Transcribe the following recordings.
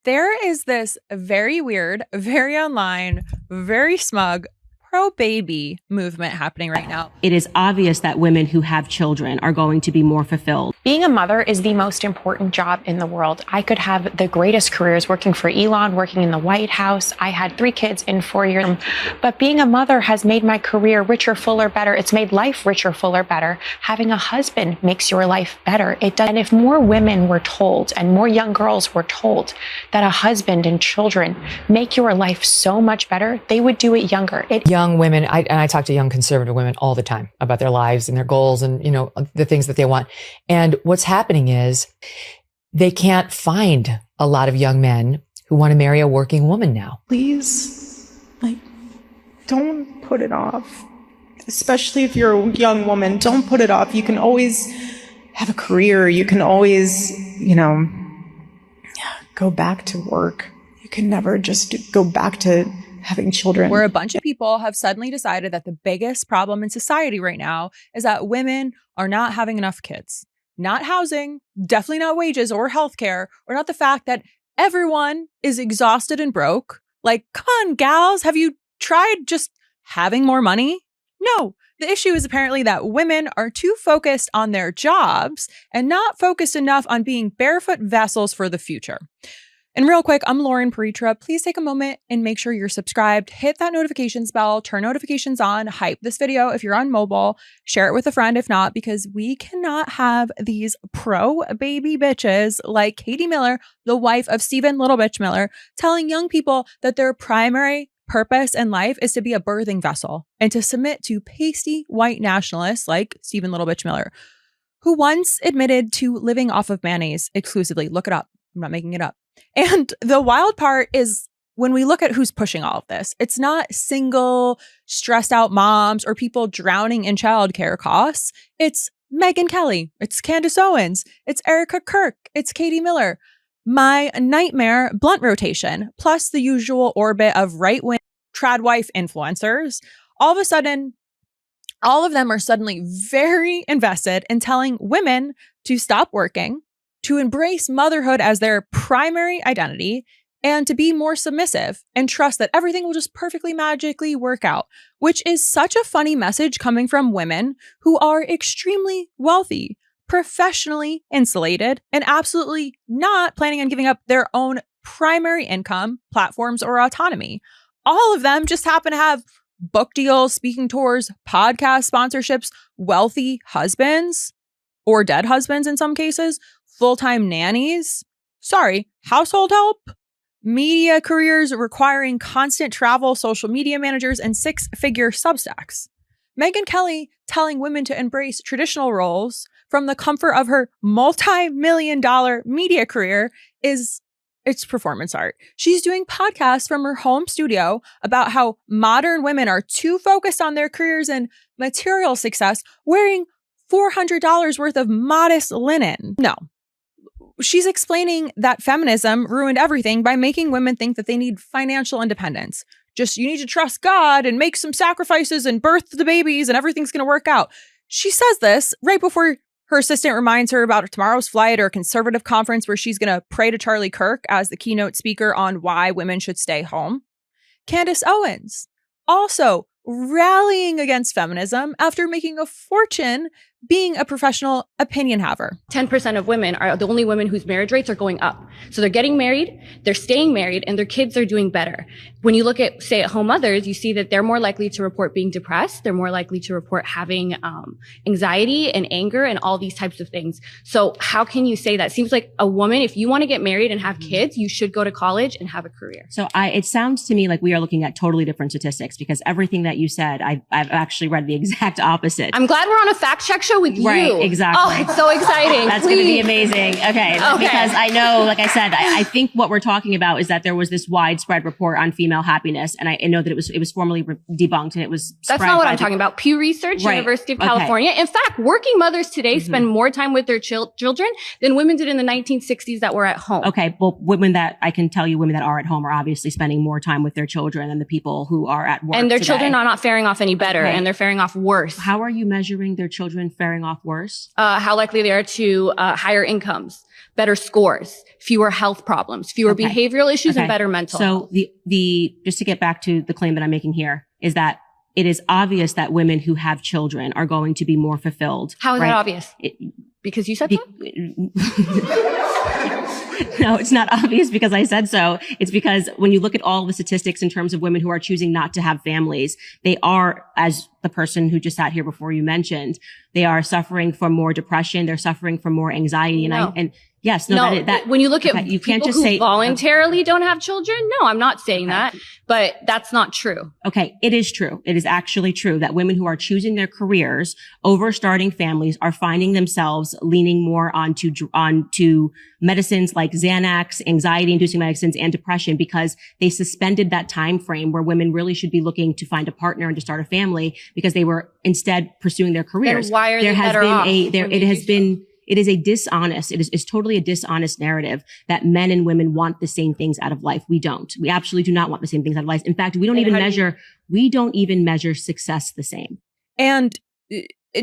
There is this very weird, very online, very smug pro-baby movement happening right now. It is obvious that women who have children are going to be more fulfilled. Being a mother is the most important job in the world. I could have the greatest careers working for Elon, working in the White House. I had 3 kids in 4 years. But being a mother has made my career richer, fuller, better. It's made life richer, fuller, better. Having a husband makes your life better. It does. And if more women were told and more young girls were told that a husband and children make your life so much better, they would do it younger. Young women, I talk to young conservative women all the time about their lives and their goals and, you know, the things that they want. And what's happening is they can't find a lot of young men who want to marry a working woman now. Please, don't put it off. Especially if you're a young woman, don't put it off. You can always have a career. You can always, go back to work. You can never just go back to having children. Where a bunch of people have suddenly decided that the biggest problem in society right now is that women are not having enough kids. Not housing, definitely not wages or healthcare, or not the fact that everyone is exhausted and broke. Come on, gals, have you tried just having more money? No. The issue is apparently that women are too focused on their jobs and not focused enough on being barefoot vessels for the future. And real quick, I'm Loren Piretra. Please take a moment and make sure you're subscribed. Hit that notifications bell, turn notifications on, hype this video if you're on mobile, share it with a friend if not, because we cannot have these pro-baby bitches like Katie Miller, the wife of Stephen Little Bitch Miller, telling young people that their primary purpose in life is to be a birthing vessel and to submit to pasty white nationalists like Stephen Little Bitch Miller, who once admitted to living off of mayonnaise exclusively. Look it up. I'm not making it up. And the wild part is when we look at who's pushing all of this, it's not single, stressed out moms or people drowning in childcare costs. It's Megyn Kelly. It's Candace Owens. It's Erika Kirk. It's Katie Miller. My nightmare blunt rotation, plus the usual orbit of right-wing trad wife influencers. All of a sudden, all of them are suddenly very invested in telling women to stop working, to embrace motherhood as their primary identity, and to be more submissive and trust that everything will just perfectly magically work out, which is such a funny message coming from women who are extremely wealthy, professionally insulated, and absolutely not planning on giving up their own primary income, platforms, or autonomy. All of them just happen to have book deals, speaking tours, podcast sponsorships, wealthy husbands, or dead husbands in some cases, full-time nannies, household help, media careers requiring constant travel, social media managers, and 6-figure Substacks. Megyn Kelly telling women to embrace traditional roles from the comfort of her multi-million-dollar media career it's performance art. She's doing podcasts from her home studio about how modern women are too focused on their careers and material success, wearing $400 worth of modest linen. No. She's explaining that feminism ruined everything by making women think that they need financial independence. Just, you need to trust God and make some sacrifices and birth the babies and everything's going to work out. She says this right before her assistant reminds her about tomorrow's flight or a conservative conference where she's going to pray to Charlie Kirk as the keynote speaker on why women should stay home. Candace Owens also rallying against feminism after making a fortune being a professional opinion haver. 10% of women are the only women whose marriage rates are going up. So they're getting married, they're staying married, and their kids are doing better. When you look at stay-at-home mothers, you see that they're more likely to report being depressed. They're more likely to report having anxiety and anger and all these types of things. So how can you say that? Seems like a woman, if you want to get married and have kids, you should go to college and have a career. So it sounds to me like we are looking at totally different statistics, because everything that you said, I've actually read the exact opposite. I'm glad we're on a fact check show with you. Right, exactly. Oh, it's so exciting. That's going to be amazing. Okay. Because I know, like I said, I think what we're talking about is that there was this widespread report on female happiness. And I know that it was formally debunked and it was That's not what I'm talking about. Pew Research, right. University of California. In fact, working mothers today spend more time with their children than women did in the 1960s that were at home. Okay. Well, women that are at home are obviously spending more time with their children than the people who are at work. And their today. children are not faring off any better, and they're faring off worse. How are you measuring their children faring off worse? How likely they are to higher incomes. better scores, fewer health problems, fewer behavioral issues, and better mental health. So just to get back to the claim that I'm making here is that it is obvious that women who have children are going to be more fulfilled. How is that obvious? Because you said so? No, it's not obvious because I said so. It's because when you look at all the statistics in terms of women who are choosing not to have families, they are, as the person who just sat here before you mentioned, they are suffering from more depression. They're suffering from more anxiety. When you look at you can't people just who say voluntarily don't have children, no, I'm not saying that, but that's not true. Okay, it is true. It is actually true that women who are choosing their careers over starting families are finding themselves leaning more onto medicines like Xanax, anxiety-inducing medicines, and depression because they suspended that time frame where women really should be looking to find a partner and to start a family because they were instead pursuing their careers. Then why are they better off? It is a dishonest, it is totally a dishonest narrative that men and women want the same things out of life. We don't. We absolutely do not want the same things out of life. In fact, we don't even measure success the same. And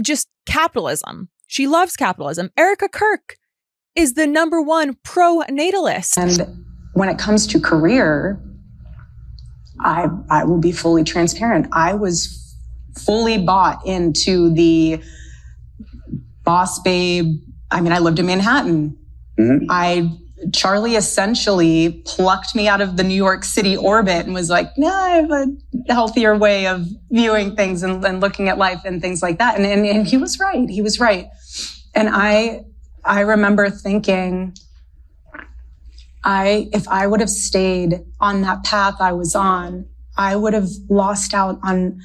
just capitalism. She loves capitalism. Erika Kirk is the #1 pro-natalist. And when it comes to career, I will be fully transparent. I was fully bought into the boss babe. I mean, I lived in Manhattan. Mm-hmm. Charlie essentially plucked me out of the New York City orbit and was like, no, I have a healthier way of viewing things and looking at life and things like that. And he was right. He was right. And I remember thinking, if I would have stayed on that path I was on, I would have lost out on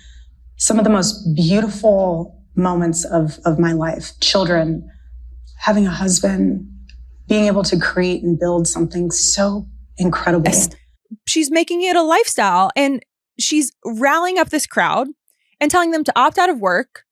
some of the most beautiful moments of my life. Children, having a husband, being able to create and build something so incredible. She's making it a lifestyle, and she's rallying up this crowd and telling them to opt out of work.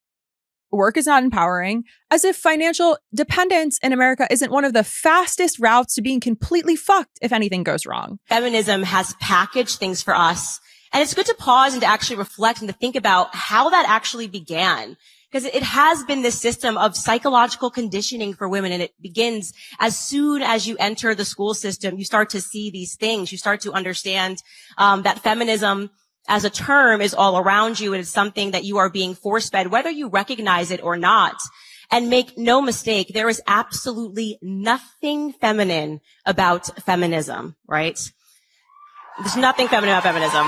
Work is not empowering, as if financial dependence in America isn't one of the fastest routes to being completely fucked if anything goes wrong. Feminism has packaged things for us, and it's good to pause and to actually reflect and to think about how that actually began. Because it has been this system of psychological conditioning for women, and it begins as soon as you enter the school system. You start to see these things. You start to understand that feminism as a term is all around you. It is something that you are being force-fed, whether you recognize it or not. And make no mistake, there is absolutely nothing feminine about feminism, right? There's nothing feminine about feminism.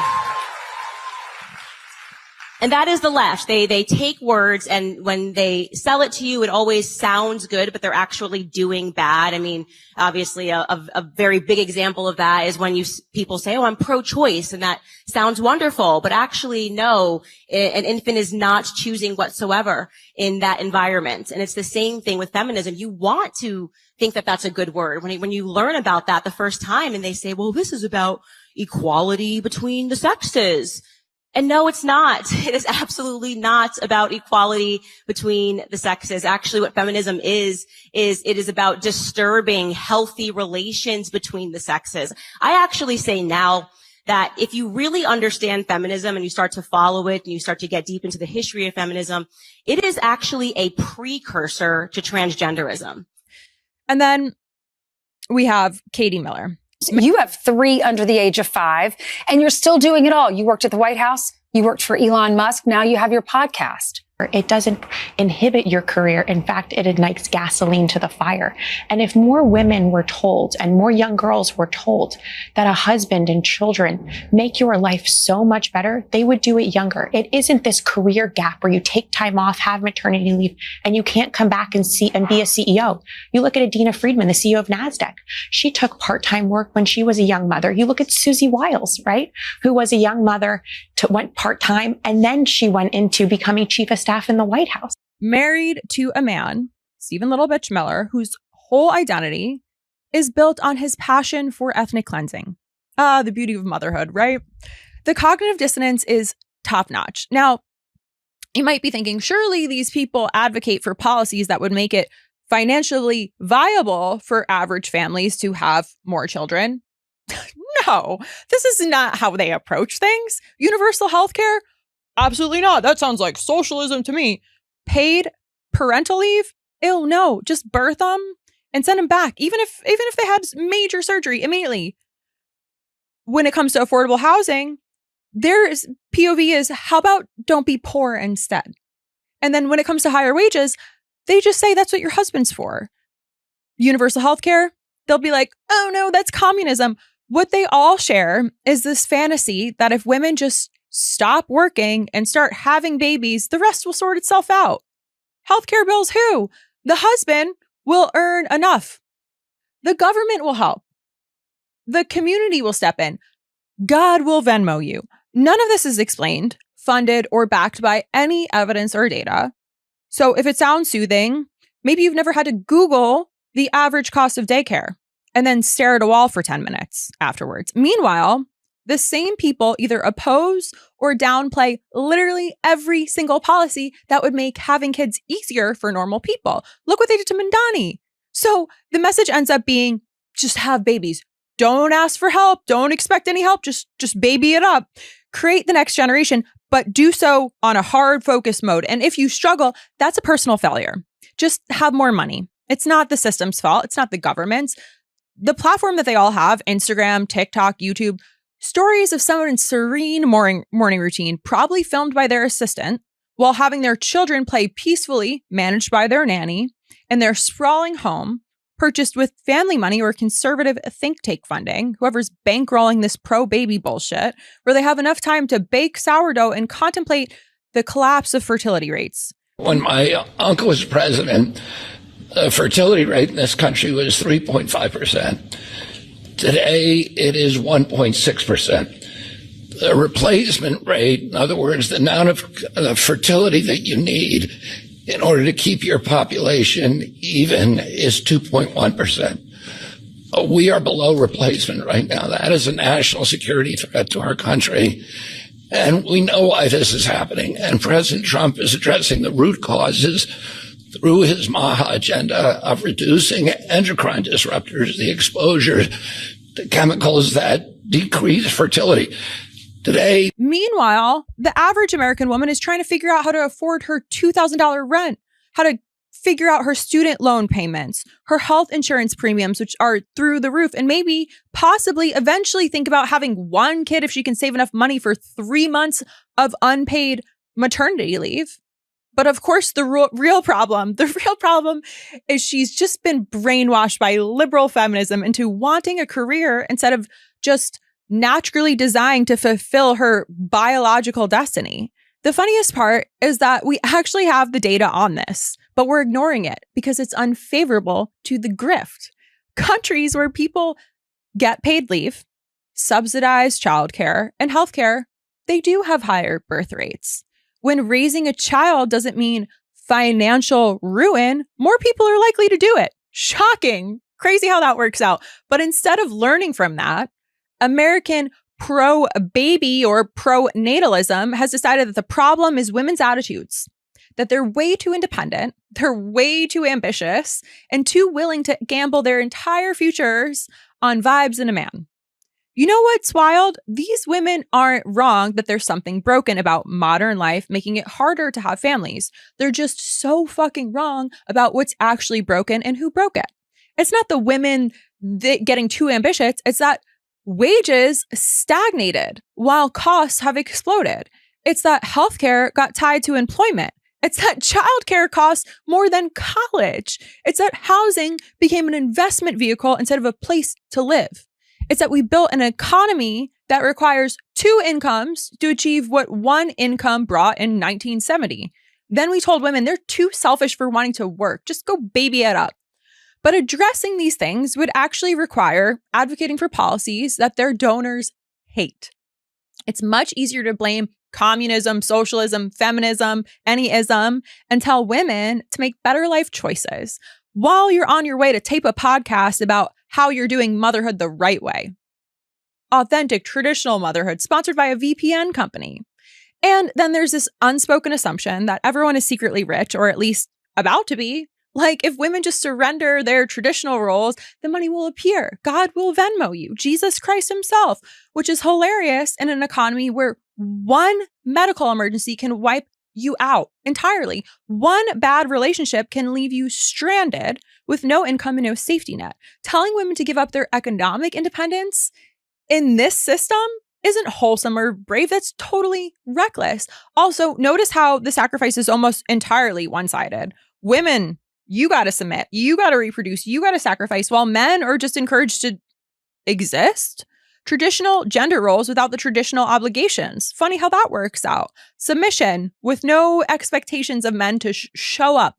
And that is the left. They take words, and when they sell it to you, it always sounds good, but they're actually doing bad. I mean, obviously a very big example of that is when people say, oh, I'm pro-choice, and that sounds wonderful, but actually no, an infant is not choosing whatsoever in that environment. And it's the same thing with feminism. You want to think that that's a good word. When you learn about that the first time and they say, well, this is about equality between the sexes. And no, it's not. It is absolutely not about equality between the sexes. Actually, what feminism is it is about disturbing healthy relations between the sexes. I actually say now that if you really understand feminism and you start to follow it and you start to get deep into the history of feminism, it is actually a precursor to transgenderism. And then we have Katie Miller. You have 3 under the age of 5, and you're still doing it all. You worked at the White House. You worked for Elon Musk. Now you have your podcast. It doesn't inhibit your career. In fact, it ignites gasoline to the fire. And if more women were told and more young girls were told that a husband and children make your life so much better, they would do it younger. It isn't this career gap where you take time off, have maternity leave, and you can't come back and be a CEO. You look at Adina Friedman, the CEO of NASDAQ. She took part-time work when she was a young mother. You look at Susie Wiles, right? Who was a young mother, went part-time, and then she went into becoming chief of staff in the White House. Married to a man, Stephen Little Bitch Miller, whose whole identity is built on his passion for ethnic cleansing. The beauty of motherhood, right? The cognitive dissonance is top-notch. Now, you might be thinking, surely these people advocate for policies that would make it financially viable for average families to have more children. No, this is not how they approach things. Universal health care? Absolutely not. That sounds like socialism to me. Paid parental leave? Ew, no. Just birth them and send them back, even if they had major surgery immediately. When it comes to affordable housing, there's POV is, how about don't be poor instead? And then when it comes to higher wages, they just say that's what your husband's for. Universal health care, they'll be like, oh no, that's communism. What they all share is this fantasy that if women just stop working and start having babies, the rest will sort itself out. Healthcare bills, who? The husband will earn enough. The government will help. The community will step in. God will Venmo you. None of this is explained, funded, or backed by any evidence or data. So if it sounds soothing, maybe you've never had to Google the average cost of daycare and then stare at a wall for 10 minutes afterwards. Meanwhile, the same people either oppose or downplay literally every single policy that would make having kids easier for normal people. Look what they did to Mandani. So the message ends up being, just have babies. Don't ask for help. Don't expect any help. Just baby it up. Create the next generation, but do so on a hard focus mode. And if you struggle, that's a personal failure. Just have more money. It's not the system's fault. It's not the government's. The platform that they all have, Instagram, TikTok, YouTube, stories of someone in serene morning routine, probably filmed by their assistant, while having their children play peacefully, managed by their nanny, in their sprawling home, purchased with family money or conservative think tank funding, whoever's bankrolling this pro-baby bullshit, where they have enough time to bake sourdough and contemplate the collapse of fertility rates. When my uncle was president, the fertility rate in this country was 3.5%. Today, it is 1.6%. The replacement rate, in other words, the amount of fertility that you need in order to keep your population even, is 2.1%. We are below replacement right now. That is a national security threat to our country. And we know why this is happening. And President Trump is addressing the root causes through his MAGA agenda of reducing endocrine disruptors, the exposure to chemicals that decrease fertility. Today, meanwhile, the average American woman is trying to figure out how to afford her $2,000 rent, how to figure out her student loan payments, her health insurance premiums, which are through the roof, and maybe possibly eventually think about having one kid if she can save enough money for 3 months of unpaid maternity leave. But of course, the real problem is she's just been brainwashed by liberal feminism into wanting a career instead of just naturally designed to fulfill her biological destiny. The funniest part is that we actually have the data on this, but we're ignoring it because it's unfavorable to the grift. Countries where people get paid leave, subsidized childcare, and healthcare, they do have higher birth rates. When raising a child doesn't mean financial ruin, more people are likely to do it. Shocking. Crazy how that works out. But instead of learning from that, American pro-baby or pro-natalism has decided that the problem is women's attitudes, that they're way too independent, they're way too ambitious, and too willing to gamble their entire futures on vibes and a man. You know what's wild? These women aren't wrong that there's something broken about modern life, making it harder to have families. They're just so fucking wrong about what's actually broken and who broke it. It's not the women getting too ambitious. It's that wages stagnated while costs have exploded. It's that healthcare got tied to employment. It's that childcare costs more than college. It's that housing became an investment vehicle instead of a place to live. It's that we built an economy that requires two incomes to achieve what one income brought in 1970. Then we told women they're too selfish for wanting to work. Just go baby it up. But addressing these things would actually require advocating for policies that their donors hate. It's much easier to blame communism, socialism, feminism, any ism, and tell women to make better life choices while you're on your way to tape a podcast about how you're doing motherhood the right way. Authentic, traditional motherhood sponsored by a VPN company. And then there's this unspoken assumption that everyone is secretly rich, or at least about to be. Like, if women just surrender their traditional roles, the money will appear. God will Venmo you. Jesus Christ himself, which is hilarious in an economy where one medical emergency can wipe you out entirely. One bad relationship can leave you stranded with no income and no safety net. Telling women to give up their economic independence in this system isn't wholesome or brave. That's totally reckless. Also, notice how the sacrifice is almost entirely one-sided. Women, you got to submit, you got to reproduce, you got to sacrifice, while men are just encouraged to exist. Traditional gender roles without the traditional obligations. Funny how that works out. Submission with no expectations of men to show up.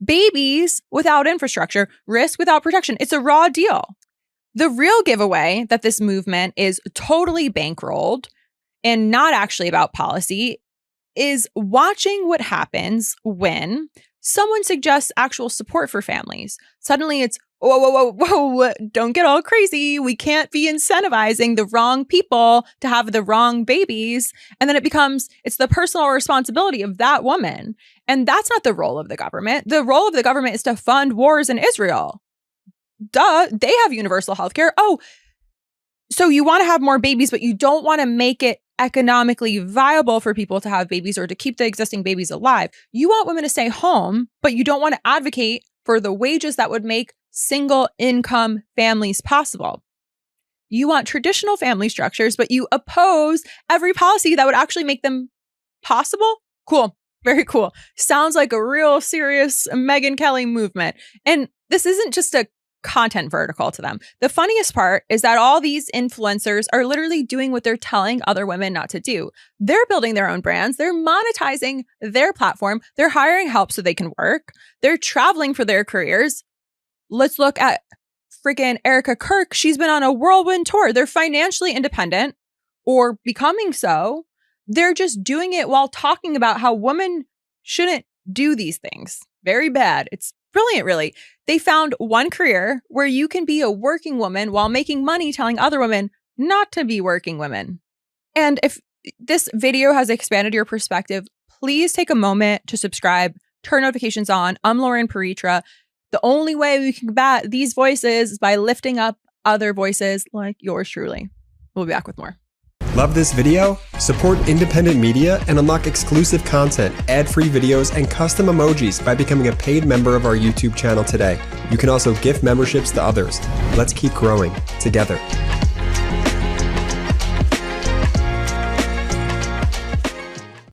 Babies without infrastructure. Risk without protection. It's a raw deal. The real giveaway that this movement is totally bankrolled and not actually about policy is watching what happens when someone suggests actual support for families. Suddenly it's, whoa, don't get all crazy. We can't be incentivizing the wrong people to have the wrong babies. And then it becomes, it's the personal responsibility of that woman. And that's not the role of the government. The role of the government is to fund wars in Israel. Duh, they have universal health care. Oh, so you want to have more babies, but you don't want to make it economically viable for people to have babies or to keep the existing babies alive. You want women to stay home, but you don't want to advocate for the wages that would make single income families possible. You want traditional family structures, but you oppose every policy that would actually make them possible. Cool. Very cool. Sounds like a real serious Megyn Kelly movement. And this isn't just a content vertical to them. The funniest part is that all these influencers are literally doing what they're telling other women not to do. They're building their own brands. They're monetizing their platform. They're hiring help so they can work. They're traveling for their careers. Let's look at freaking Erika Kirk. She's been on a whirlwind tour. They're financially independent or becoming so. They're just doing it while talking about how women shouldn't do these things. Very bad. It's brilliant, really. They found one career where you can be a working woman while making money telling other women not to be working women. And if this video has expanded your perspective, please take a moment to subscribe, turn notifications on. I'm Loren Piretra. The only way we can combat these voices is by lifting up other voices like yours truly. We'll be back with more. Love this video? Support independent media and unlock exclusive content, ad-free videos, and custom emojis by becoming a paid member of our YouTube channel today. You can also gift memberships to others. Let's keep growing together.